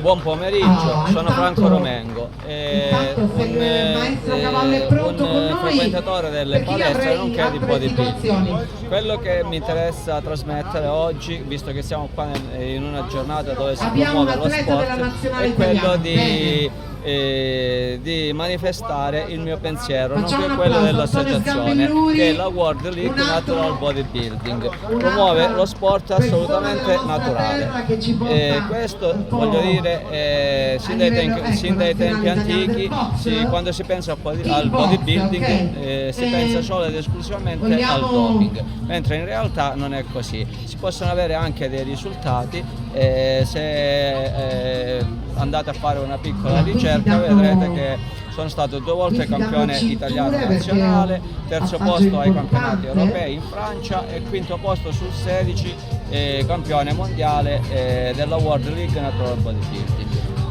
Buon pomeriggio, sono Franco Romengo, un frequentatore delle palestre nonché di bodybuilding. Quello che mi interessa trasmettere oggi, visto che siamo qua in una giornata dove si promuove lo sport, è quello di manifestare il mio pensiero, nonché quello dell'associazione, che è la World League Natural Bodybuilding. Promuove lo sport assolutamente naturale. Questo, voglio dire, sin dai tempi antichi, quando si pensa al bodybuilding, si pensa solo ed esclusivamente al doping, mentre in realtà non è così. Si possono avere anche dei risultati, se andate a fare una piccola ricerca vedrete che sono stato 2 volte campione italiano nazionale, terzo posto ai campionati europei in Francia e quinto posto su 16 campione mondiale della World League Natural Bodybuilding.